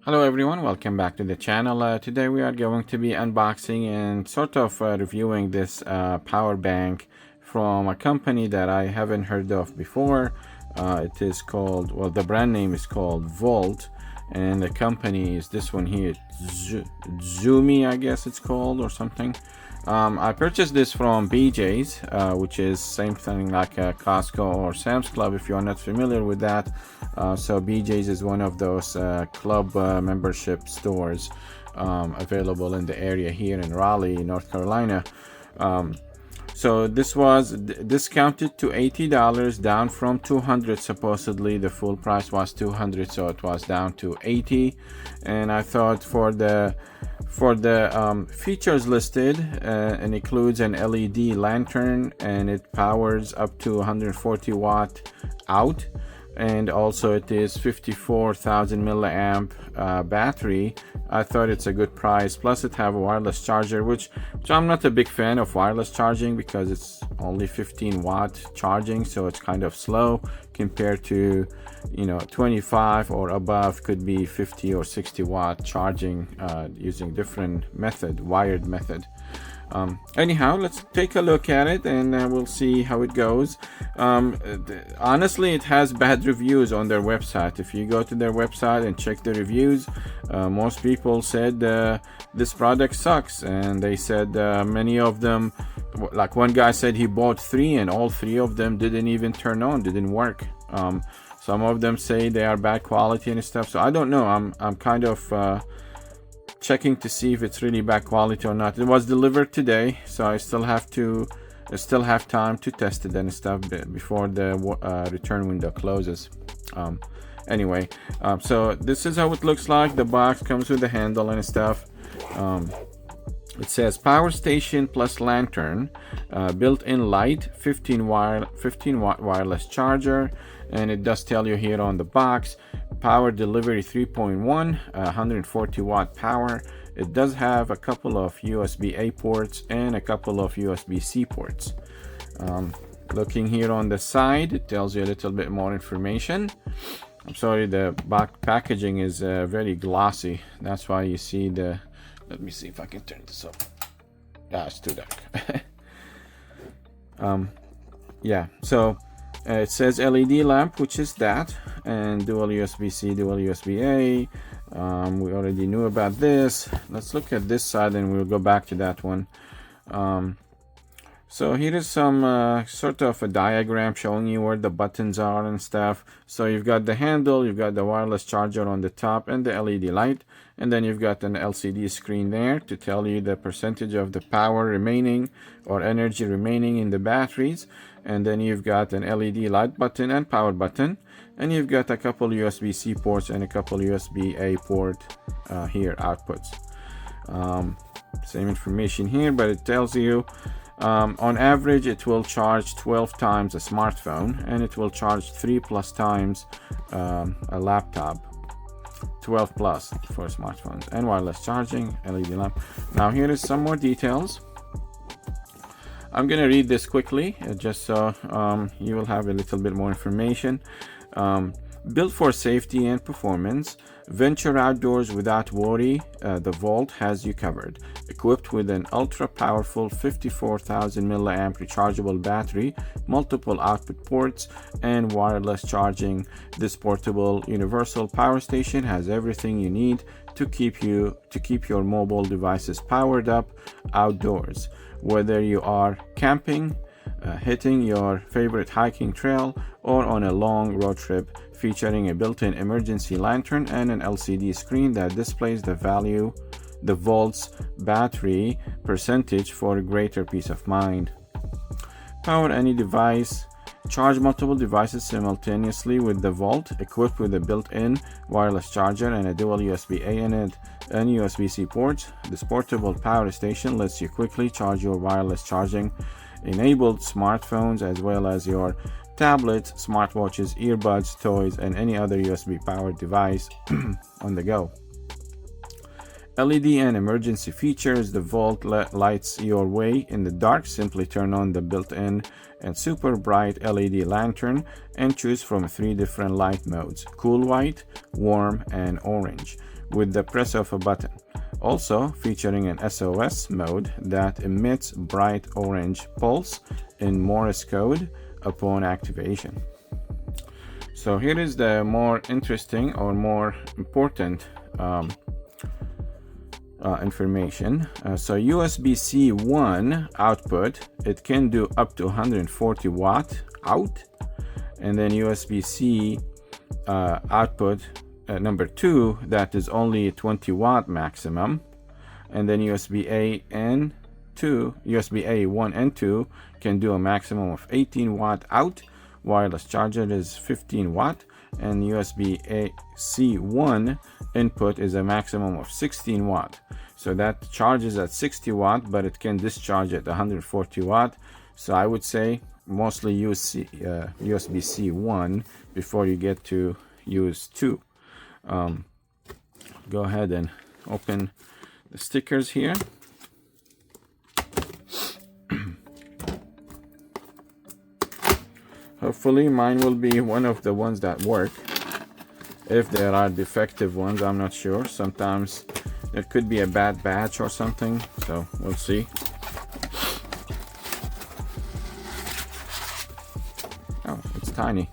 Hello everyone, welcome back to the channel. Today we are going to be unboxing and sort of reviewing this power bank from a company that I haven't heard of before. It is called, well, the brand name is called Vault, and the company is this one here, Tzumi, I guess it's called, or something. I purchased this from BJ's, which is same thing like Costco or Sam's Club if you're not familiar with that. So BJ's is one of those club membership stores available in the area here in Raleigh, North Carolina. So this was discounted to $80, down from $200. Supposedly the full price was $200, so it was down to $80. And I thought for the features listed, it includes an LED lantern, and it powers up to 140 watt out, and also it is 54,000 milliamp battery. I thought it's a good price. Plus it have a wireless charger, which I'm not a big fan of wireless charging because it's only 15 watt charging, so it's kind of slow compared to 25 or above could be 50 or 60 watt charging using different method, wired method. Anyhow, let's take a look at it and we'll see how it goes. Honestly, it has bad reviews on their website. If you go to their website and check the reviews, most people said this product sucks, and they said many of them, like one guy said he bought 3 and all 3 of them didn't even turn on, didn't work. Some of them say they are bad quality and stuff, so I don't know. I'm kind of checking to see if it's really bad quality or not. It was delivered today, so I still have time to test it and stuff before the return window closes. Anyway, so this is how it looks like. The box comes with the handle and stuff. It says power station plus lantern, built-in light, 15 watt wireless charger, and it does tell you here on the box power delivery 3.1, 140 watt power. It does have a couple of USB-A ports and a couple of USB-C ports. Looking here on the side, it tells you a little bit more information. I'm sorry, the packaging is very glossy. That's why you see the, let me see if I can turn this up. It's too dark. Yeah, so it says LED lamp, which is that, and dual USB-C, dual USB-A. We already knew about this. Let's look at this side and we'll go back to that one. So here is some sort of a diagram showing you where the buttons are and stuff. So you've got the handle, you've got the wireless charger on the top and the LED light, and then you've got an LCD screen there to tell you the percentage of the power remaining or energy remaining in the batteries. And then you've got an LED light button and power button, and you've got a couple USB-C ports and a couple USB-A port here outputs. Same information here, but it tells you on average it will charge 12 times a smartphone, and it will charge 3+ times a laptop. 12 plus for smartphones, and wireless charging, LED lamp. Now here is some more details. I'm gonna read this quickly just so you will have a little bit more information. Built for safety and performance, venture outdoors without worry. The Vault has you covered. Equipped with an ultra-powerful 54,000 milliamp rechargeable battery, multiple output ports, and wireless charging, this portable universal power station has everything you need to keep your mobile devices powered up outdoors. Whether you are camping, hitting your favorite hiking trail, or on a long road trip, featuring a built-in emergency lantern and an LCD screen that displays the Vault's battery percentage for greater peace of mind. Power any device. Charge multiple devices simultaneously with the Vault, equipped with a built-in wireless charger and a dual USB-A and USB-C ports. This portable power station lets you quickly charge your wireless charging enabled smartphones, as well as your tablets, smartwatches, earbuds, toys, and any other USB powered device on the go. LED and emergency features. The Vault lights your way in the dark. Simply turn on the built-in and super bright LED lantern and choose from 3 different light modes: cool white, warm, and orange. with the press of a button. Also featuring an SOS mode that emits bright orange pulse in Morse code upon activation. So here is the more interesting or more important information. So USB-C 1 output, it can do up to 140 watt out, and then USB-C output number 2, that is only 20 watt maximum, and then USB-A 1 and 2 can do a maximum of 18 watt out. Wireless charger is 15 watt, and USB-C 1 input is a maximum of 16 watt. So that charges at 60 watt, but it can discharge at 140 watt. So I would say mostly use USB-C 1 before you get to use 2. Go ahead and open the stickers here. Hopefully mine will be one of the ones that work. If there are defective ones, I'm not sure. Sometimes there could be a bad batch or something, so we'll see. Oh, it's tiny.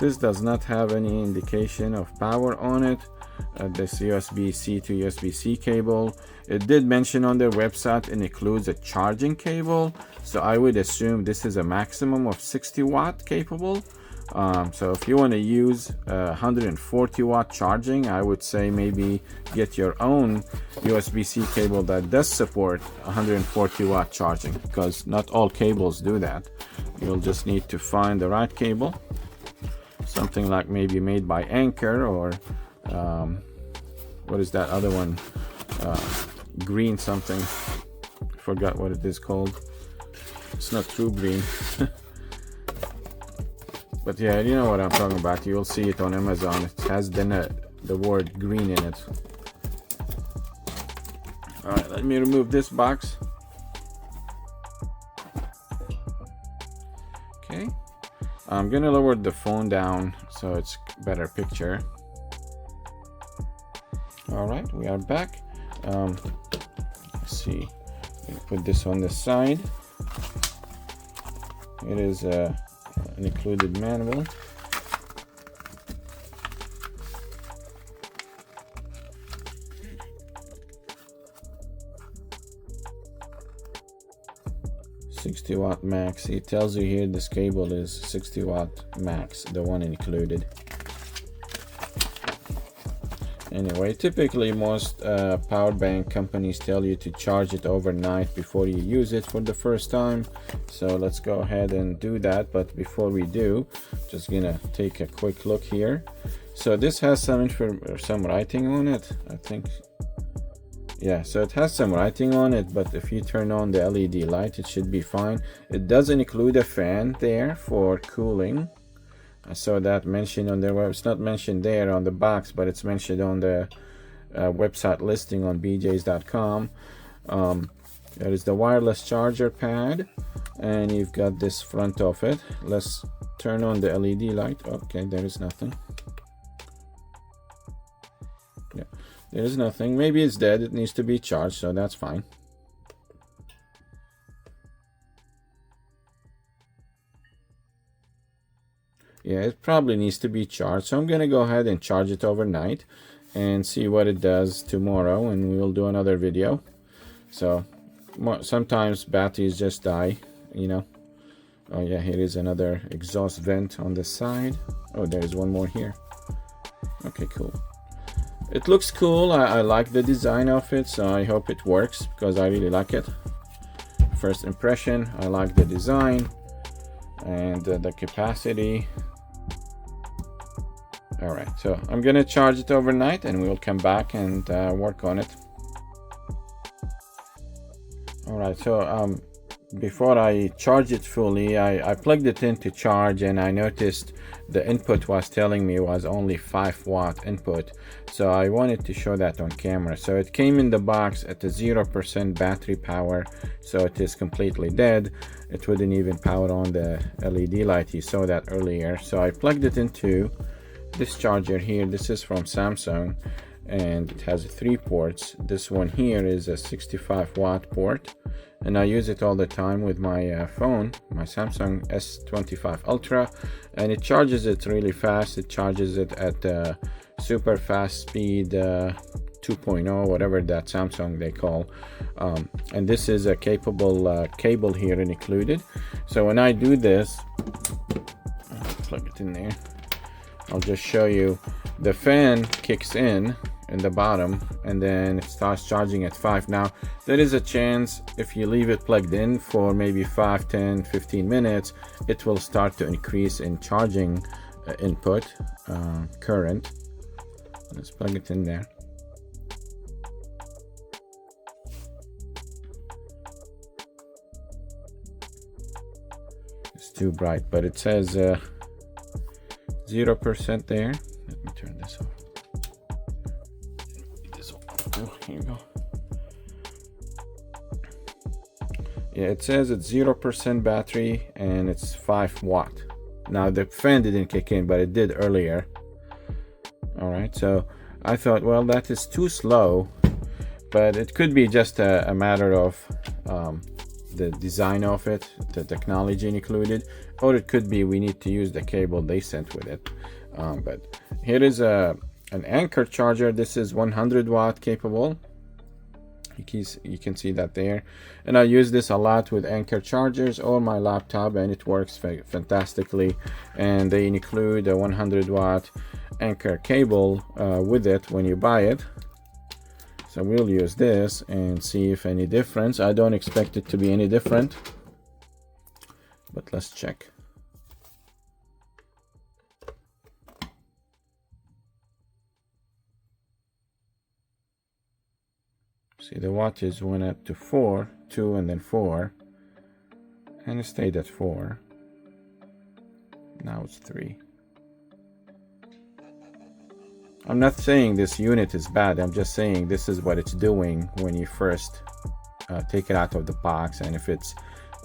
This does not have any indication of power on it. This USB-C to USB-C cable, it did mention on their website it includes a charging cable, so I would assume this is a maximum of 60 watt capable. So if you want to use 140 watt charging, I would say maybe get your own USB-C cable that does support 140 watt charging, because not all cables do that. You'll just need to find the right cable, something like maybe made by Anchor, or what is that other one, green something, forgot what it is called. It's not True Green. But yeah, you know what I'm talking about. You'll see it on Amazon. It has the word green in it. All right, let me remove this box. Okay, I'm gonna lower the phone down so it's better picture. All right, we are back. Let's see, put this on the side. It is an included manual. $60 watt max. It tells you here this cable is 60 watt max, the one included. Anyway, typically most power bank companies tell you to charge it overnight before you use it for the first time. So let's go ahead and do that. But before we do, just gonna take a quick look here. So this has some writing on it, I think. Yeah, so it has some writing on it, but if you turn on the LED light, it should be fine. It does include a fan there for cooling. I saw that mentioned on their web. It's not mentioned there on the box, but it's mentioned on the website listing on bjs.com. There is the wireless charger pad, and you've got this front of it. Let's turn on the LED light. Okay, there is nothing. Yeah, there is nothing. Maybe it's dead. It needs to be charged, so that's fine. Yeah, it probably needs to be charged, so I'm gonna go ahead and charge it overnight and see what it does tomorrow, and we'll do another video. So sometimes batteries just die, you know. Oh yeah, here is another exhaust vent on the side. Oh, there's one more here. Okay, cool. It looks cool. I like the design of it, so I hope it works because I really like it. First impression, I like the design and the capacity. All right, so I'm gonna charge it overnight and we'll come back and work on it. All right, so before I charge it fully, I plugged it in to charge, and I noticed the input was telling me was only 5-watt input. So I wanted to show that on camera. So it came in the box at a 0% battery power, so it is completely dead. It wouldn't even power on the LED light. You saw that earlier. So I plugged it into this charger here. This is from Samsung, and it has 3 ports. This one here is a 65-watt port, and I use it all the time with my phone, my Samsung S25 Ultra, and it charges it really fast. It charges it at super fast speed 2.0, whatever that Samsung they call, and this is a capable cable here included. So when I do this, plug it in there, I'll just show you. The fan kicks in the bottom, and then it starts charging at 5. Now there is a chance if you leave it plugged in for maybe 5, 10, 15 minutes, it will start to increase in charging input current. Let's plug it in there. It's too bright, but it says 0% there. Let me turn this off. Oh, here you go. Yeah, it says it's 0% battery and it's 5-watt. Now the fan didn't kick in, but it did earlier. All right, so I thought, well, that is too slow, but it could be just a matter of the design of it, the technology included, or it could be we need to use the cable they sent with it. But here is an Anker charger. This is 100-watt capable. You can see that there, and I use this a lot with Anker chargers on my laptop, and it works fantastically. And they include a 100-watt Anker cable with it when you buy it. So we'll use this and see if any difference. I don't expect it to be any different, but let's check. See, the wattage went up to 4, 2, and then 4, and it stayed at 4. Now it's 3. I'm not saying this unit is bad. I'm just saying this is what it's doing when you first take it out of the box, and if it's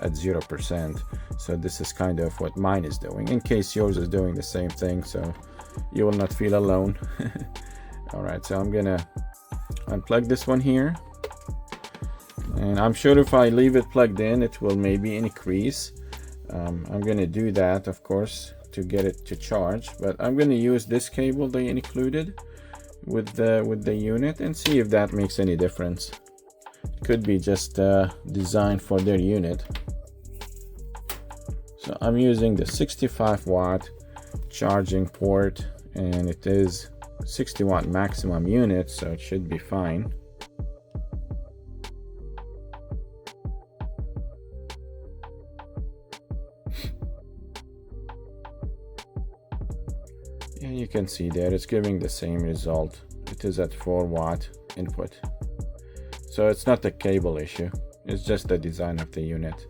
at 0%. So this is kind of what mine is doing, in case yours is doing the same thing, so you will not feel alone. All right, so I'm gonna unplug this one here. And I'm sure if I leave it plugged in, it will maybe increase. I'm going to do that, of course, to get it to charge. But I'm going to use this cable they included with the unit and see if that makes any difference. It could be just designed for their unit. So I'm using the 65-watt charging port, and it is 60-watt maximum unit, so it should be fine. And you can see there it's giving the same result. It is at 4-watt input. So it's not a cable issue, it's just the design of the unit.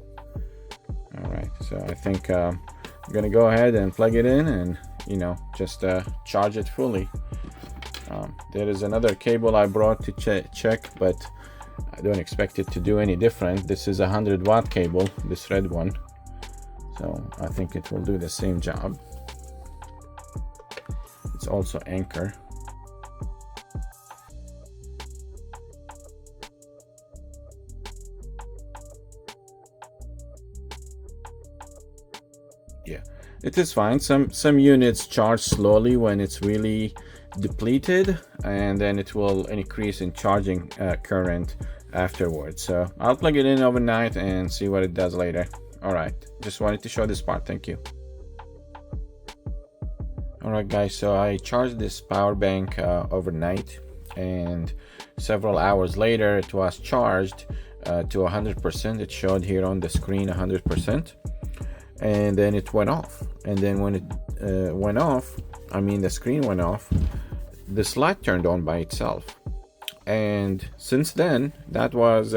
All right, so I think I'm gonna go ahead and plug it in and, you know, just charge it fully. There is another cable I brought to check, but I don't expect it to do any different. This is a 100-watt cable, this red one, so I think it will do the same job. It's also Anker. Yeah, it is fine. Some units charge slowly when it's really depleted, and then it will increase in charging current afterwards. So I'll plug it in overnight and see what it does later. All right, just wanted to show this part. Thank you. Alright guys, so I charged this power bank overnight, and several hours later it was charged to 100%. It showed here on the screen 100%, and then it went off. And then when it went off, I mean the screen went off, this light turned on by itself. And since then, that was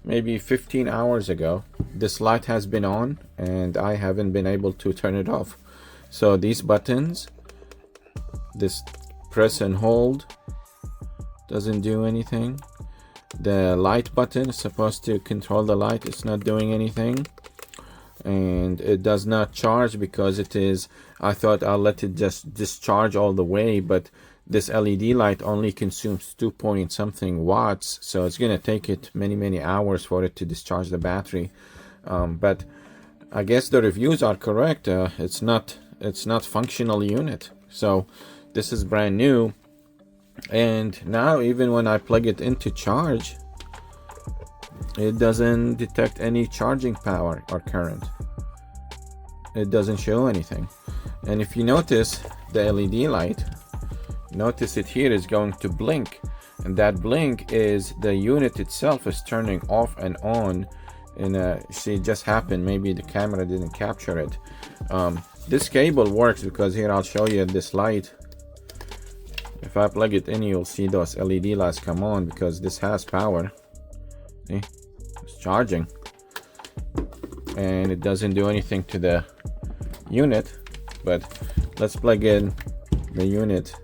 maybe 15 hours ago, this light has been on and I haven't been able to turn it off. So these buttons, this press and hold, doesn't do anything. The light button is supposed to control the light, it's not doing anything. And it does not charge because it is, I thought I'll let it just discharge all the way, but this LED light only consumes 2 point something watts, so it's gonna take it many hours for it to discharge the battery. But I guess the reviews are correct. It's not functional unit. So this is brand new, and now even when I plug it into charge, it doesn't detect any charging power or current. It doesn't show anything. And if you notice the LED light, notice it here is going to blink, and that blink is the unit itself is turning off and on. And see, it just happened, maybe the camera didn't capture it. This cable works because here I'll show you this light. If I plug it in, you'll see those LED lights come on because this has power. See, it's charging, and it doesn't do anything to the unit. But let's plug in the unit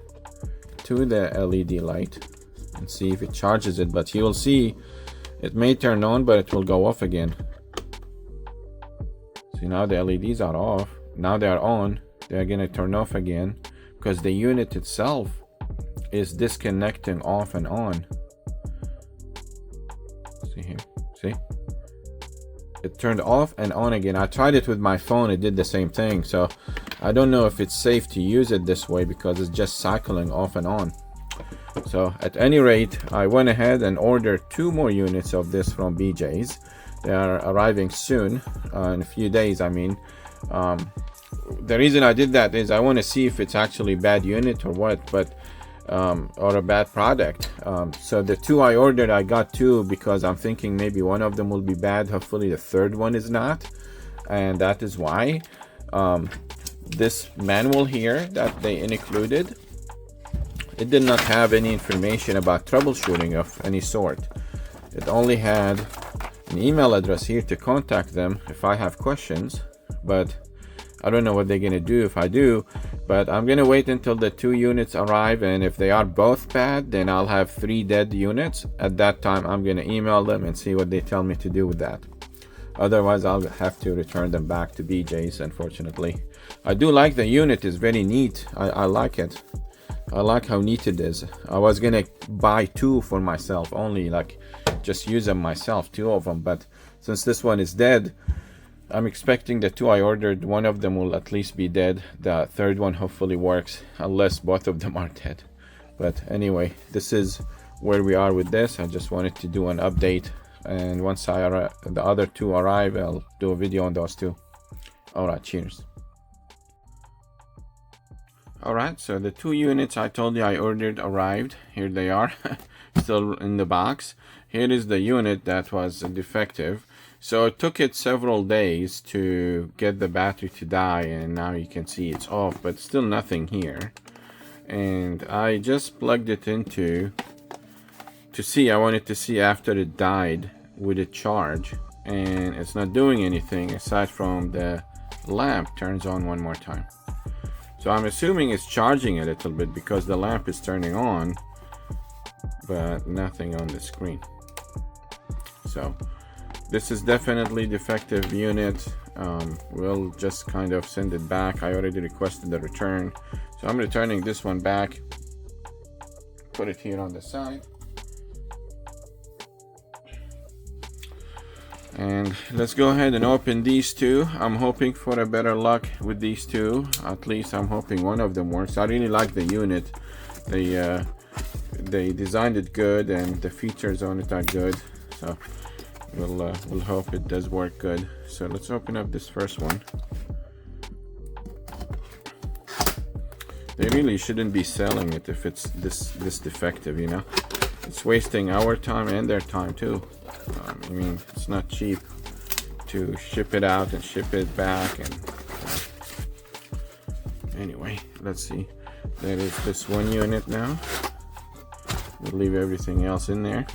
to the LED light and see if it charges it. But you will see it may turn on, but it will go off again. See, now the LEDs are off. Now they are on. They're gonna turn off again because the unit itself is disconnecting off and on. See here, see? It turned off and on again. I tried it with my phone, it did the same thing. So I don't know if it's safe to use it this way because it's just cycling off and on. So at any rate, I went ahead and ordered 2 more units of this from BJ's. They are arriving soon, in a few days, I mean. The reason I did that is I want to see if it's actually a bad unit or what, but or a bad product. So the 2 I ordered, I got 2 because I'm thinking maybe one of them will be bad. Hopefully the third one is not, and that is why. This manual here that they included, it did not have any information about troubleshooting of any sort. It only had an email address here to contact them if I have questions, but I don't know what they're gonna do if I do. But I'm gonna wait until the 2 units arrive, and if they are both bad, then I'll have 3 dead units. At that time, I'm gonna email them and see what they tell me to do with that. Otherwise, I'll have to return them back to BJ's, unfortunately. I do like the unit, it's very neat. I like it. I like how neat it is. I was gonna buy 2 for myself, only like just use them myself, 2 of them. But since this one is dead, I'm expecting the 2 I ordered, one of them will at least be dead. The third one hopefully works, unless both of them are dead. But anyway, this is where we are with this. I just wanted to do an update, and once the other 2 arrive, I'll do a video on those 2. Alright, cheers. Alright, so the 2 units I told you I ordered arrived. Here they are, still in the box. Here is the unit that was defective. So it took it several days to get the battery to die, and now you can see it's off, but still nothing here. And I just plugged it into to see, I wanted to see after it died, would it charge? And it's not doing anything aside from the lamp turns on one more time. So I'm assuming it's charging a little bit because the lamp is turning on, but nothing on the screen. So this is definitely defective unit. We'll just kind of send it back. I already requested the return, so I'm returning this one back. Put it here on the side. And let's go ahead and open these 2. I'm hoping for a better luck with these 2. At least I'm hoping one of them works. I really like the unit. They designed it good, and the features on it are good. So we'll hope it does work good. So let's open up this first one. They really shouldn't be selling it if it's this defective, you know. It's wasting our time and their time too. I mean, it's not cheap to ship it out and ship it back. And anyway, let's see. There is this 1 unit now. We'll leave everything else in there.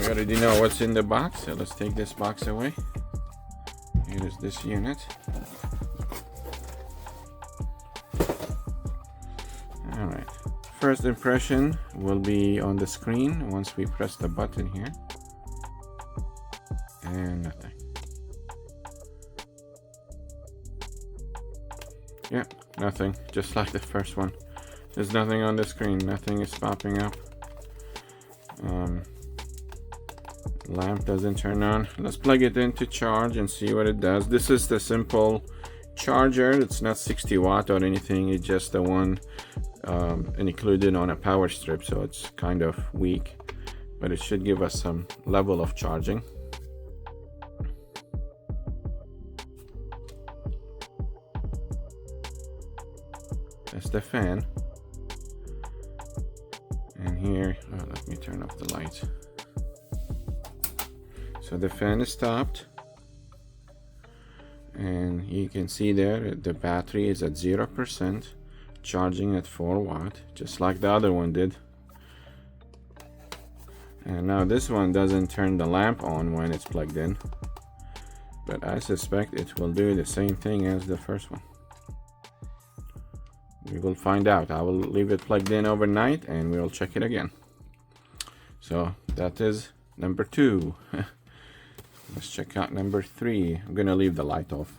we already know what's in the box, so let's take this box away. Here is this unit. All right, first impression will be on the screen once we press the button here, and nothing. Yeah, nothing, just like the first one. There's nothing on the screen, nothing is popping up. Lamp doesn't turn on. Let's plug it in to charge and see what it does. This is the simple charger. It's not 60 watt or anything. It's just the one included on a power strip, so it's kind of weak, but it should give us some level of charging. That's the fan. And here, let me turn off the lights. So the fan is stopped, and you can see there the battery is at 0%, charging at 4 watt, just like the other one did. And now this one doesn't turn the lamp on when it's plugged in, but I suspect it will do the same thing as the first one. We will find out. I will leave it plugged in overnight and we'll check it again. So that is number 2. Let's check out number 3. I'm gonna leave the light off.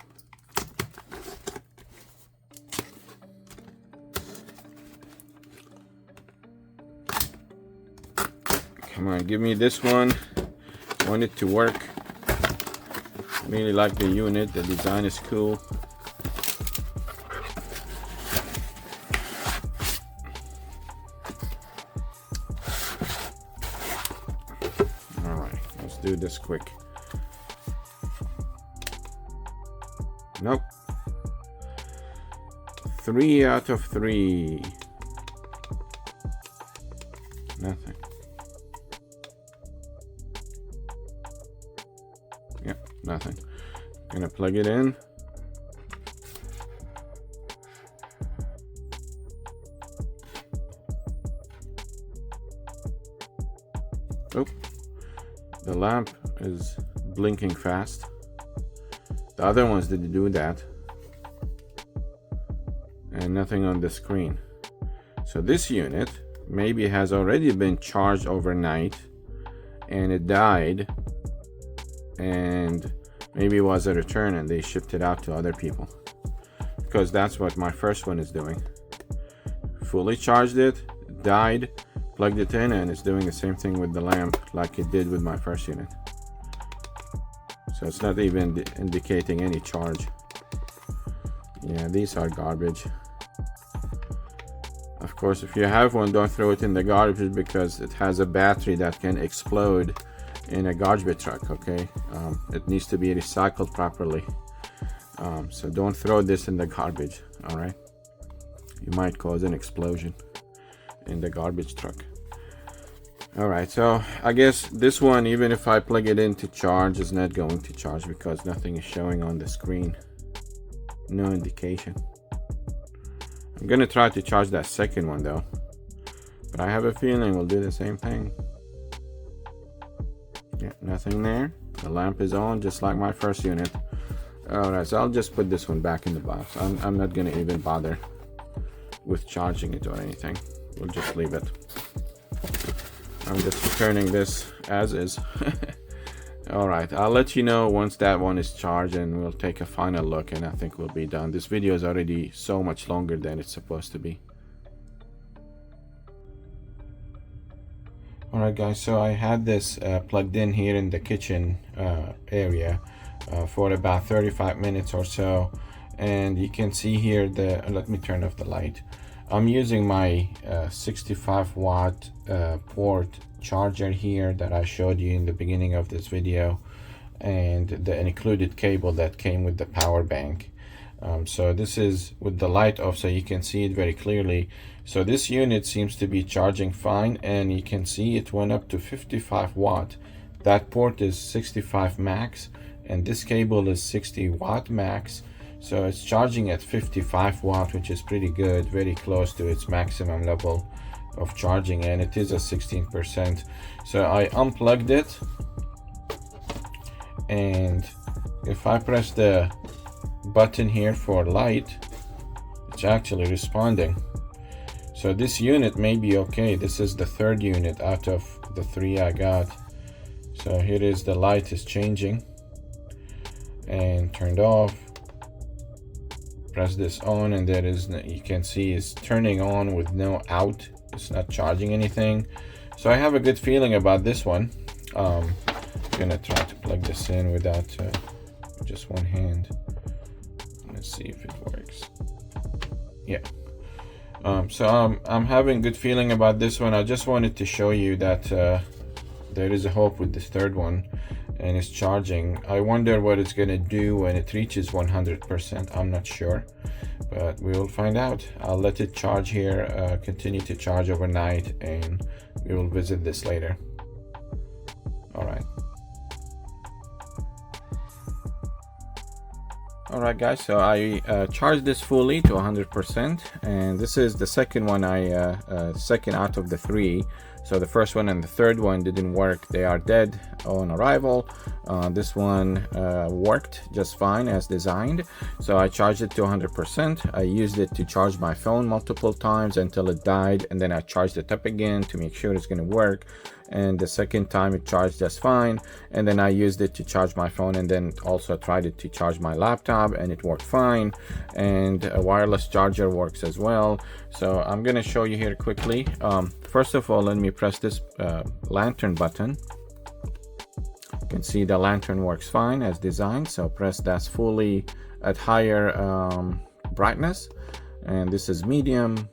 Come on, give me this one. I want it to work. Really like the unit. The design is cool. Alright, let's do this quick. Nope. 3 out of 3. Nothing. Yep, nothing. Gonna plug it in. Oh, the lamp is blinking fast. The other ones didn't do that. And nothing on the screen. So this unit maybe has already been charged overnight and it died, and maybe it was a return and they shipped it out to other people, because that's what my first one is doing. Fully charged it, died, plugged it in, and it's doing the same thing with the lamp like it did with my first unit. So it's not even indicating any charge. Yeah, these are garbage. Of course, if you have one, don't throw it in the garbage, because it has a battery that can explode in a garbage truck, okay? It needs to be recycled properly. So don't throw this in the garbage, all right? You might cause an explosion in the garbage truck. All right, so I guess this one, even if I plug it in to charge, is not going to charge because nothing is showing on the screen. No indication. I'm gonna try to charge that second one though, but I have a feeling we'll do the same thing. Yeah, nothing there. The lamp is on just like my first unit. All right, so I'll just put this one back in the box. I'm not gonna even bother with charging it or anything. We'll just leave it. I'm just returning this as is. All right, I'll let you know once that one is charged, and we'll take a final look, and I think we'll be done. This video is already so much longer than it's supposed to be. All right guys, so I had this plugged in here in the kitchen area for about 35 minutes or so, and you can see here let me turn off the light. I'm using my 65 watt port charger here that I showed you in the beginning of this video, and the included cable that came with the power bank. So this is with the light off, so you can see it very clearly. So this unit seems to be charging fine, and you can see it went up to 55 watt. That port is 65 max, and this cable is 60 watt max. So it's charging at 55 watt, which is pretty good, very close to its maximum level. of charging, and it is at 16%. So I unplugged it, and if I press the button here for light, it's actually responding. So this unit may be okay. This is the third unit out of the 3 I got. So here is the light is changing and turned off. Press this on, and there is, you can see it's turning on with no out. It's not charging anything. So I have a good feeling about this one. I'm gonna try to plug this in without just one hand. Let's see if it works. Yeah. So I'm having good feeling about this one. I just wanted to show you that there is a hope with this third one, and it's charging. I wonder what it's gonna do when it reaches 100%. I'm not sure, but we will find out. I'll let it charge here, continue to charge overnight, and we will visit this later. Alright guys, so I charged this fully to 100%, and this is the second one second out of the 3. So the first one and the third one didn't work. They are dead on arrival. This one worked just fine as designed. So I charged it to 100%. I used it to charge my phone multiple times until it died, and then I charged it up again to make sure it's going to work. And the second time it charged just fine, and then I used it to charge my phone, and then also tried it to charge my laptop, and it worked fine. And a wireless charger works as well. So I'm going to show you here quickly. First of all, let me press this lantern button. You can see the lantern works fine as designed. So press that's fully at higher brightness, and this is medium,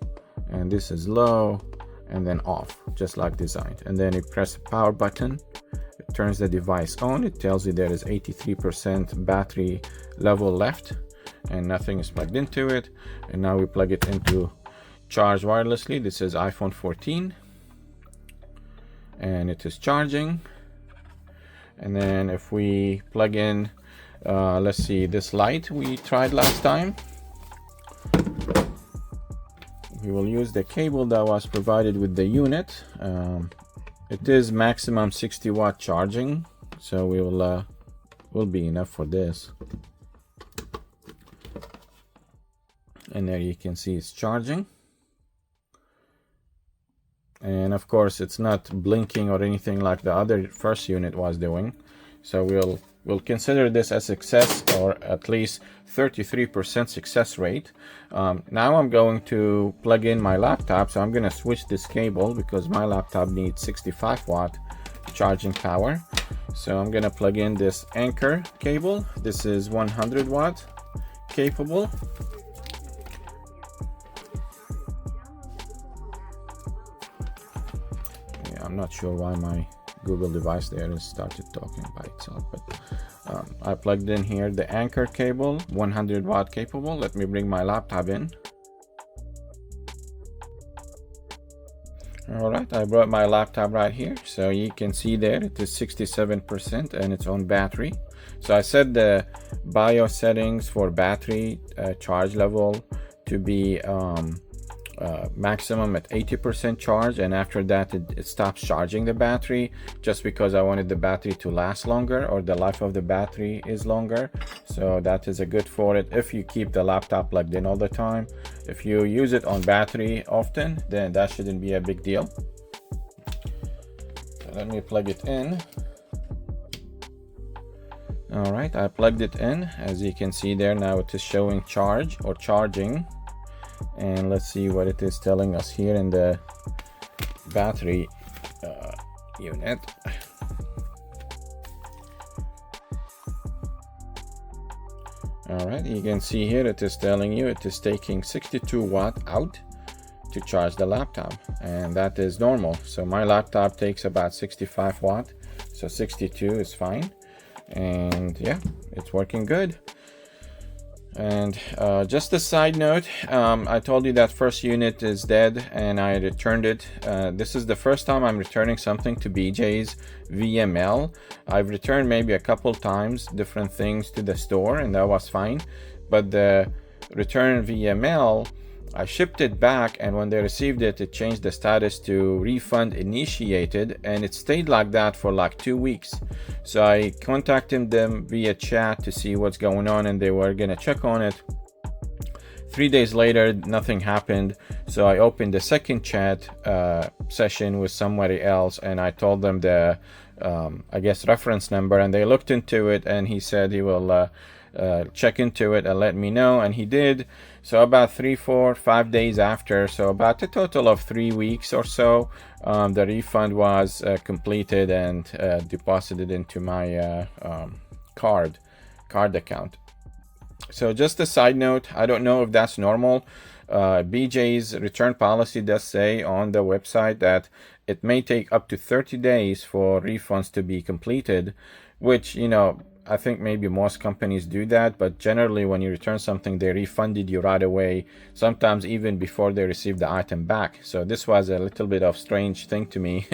and this is low, and then off, just like designed. And then you press the power button, it turns the device on. It tells you there is 83% battery level left, and nothing is plugged into it. And now we plug it into charge wirelessly. This is iPhone 14, and it is charging. And then if we plug in, let's see, this light we tried last time, we will use the cable that was provided with the unit. It is maximum 60 watt charging, so we will be enough for this. And there you can see it's charging, and of course it's not blinking or anything like the other first unit was doing. So we'll consider this a success, or at least 33% success rate. Now I'm going to plug in my laptop, so I'm going to switch this cable because my laptop needs 65 watt charging power. So I'm going to plug in this Anchor cable. This is 100 watt capable. Yeah, I'm not sure why my Google device there has started talking by itself, but I plugged in here the Anchor cable, 100 watt capable. Let me bring my laptop in. All right, I brought my laptop right here, so you can see there it is 67% and its own battery. So I set the BIOS settings for battery charge level to be maximum at 80% charge, and after that it stops charging the battery, just because I wanted the battery to last longer, or the life of the battery is longer. So that is a good for it if you keep the laptop plugged in all the time. If you use it on battery often, then that shouldn't be a big deal. So let me plug it in. All right, I plugged it in. As you can see there, now it is showing charge or charging. And let's see what it is telling us here in the battery unit. All right, you can see here it is telling you it is taking 62 watt out to charge the laptop, and that is normal. So my laptop takes about 65 watt, so 62 is fine. And yeah, it's working good. And just a side note, I told you that first unit is dead and I returned it. This is the first time I'm returning something to BJ's VML. I've returned maybe a couple times different things to the store, and that was fine. But the return VML, I shipped it back, and when they received it, it changed the status to refund initiated, and it stayed like that for like 2 weeks. So I contacted them via chat to see what's going on, and they were gonna check on it. 3 days later, nothing happened. So I opened the second chat session with somebody else, and I told them the I guess reference number, and they looked into it, and he said he will check into it and let me know, and he did. So about 3, 4, 5 days after, so about a total of 3 weeks or so, the refund was completed and deposited into my card account. So just a side note, I don't know if that's normal. BJ's return policy does say on the website that it may take up to 30 days for refunds to be completed, which, you know, I think maybe most companies do that, but generally when you return something, they refunded you right away, sometimes even before they receive the item back. So this was a little bit of strange thing to me.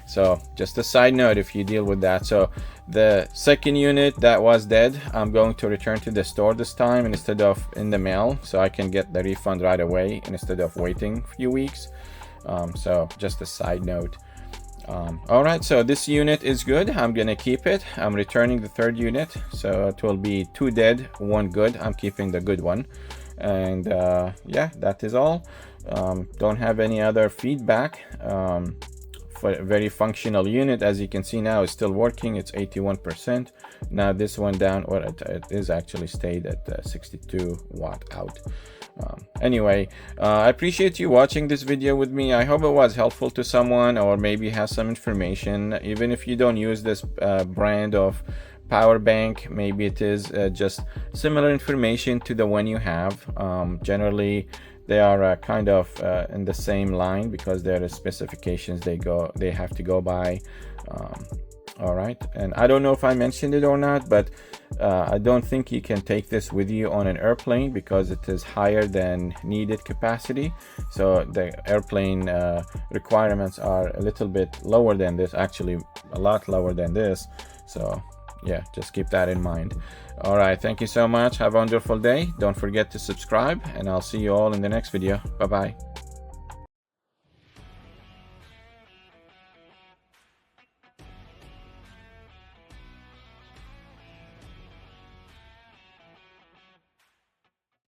So just a side note if you deal with that. So the second unit that was dead, I'm going to return to the store this time instead of in the mail, so I can get the refund right away instead of waiting a few weeks. So just a side note. All right, so this unit is good. I'm gonna keep it. I'm returning the third unit, so it will be 2 dead, 1 good. I'm keeping the good one. And yeah, that is all. Don't have any other feedback. For a very functional unit, as you can see now, it's still working. It's 81%. Now this one down, or it is actually stayed at 62 watt out. Anyway, I appreciate you watching this video with me. I hope it was helpful to someone, or maybe has some information. Even if you don't use this brand of power bank, maybe it is just similar information to the one you have. Generally they are kind of in the same line because there are specifications they have to go by. All right, and I don't know if I mentioned it or not, but I don't think you can take this with you on an airplane because it is higher than needed capacity. So the airplane requirements are a little bit lower than this, actually a lot lower than this. So yeah, just keep that in mind. All right, thank you so much. Have a wonderful day. Don't forget to subscribe, and I'll see you all in the next video. Bye bye.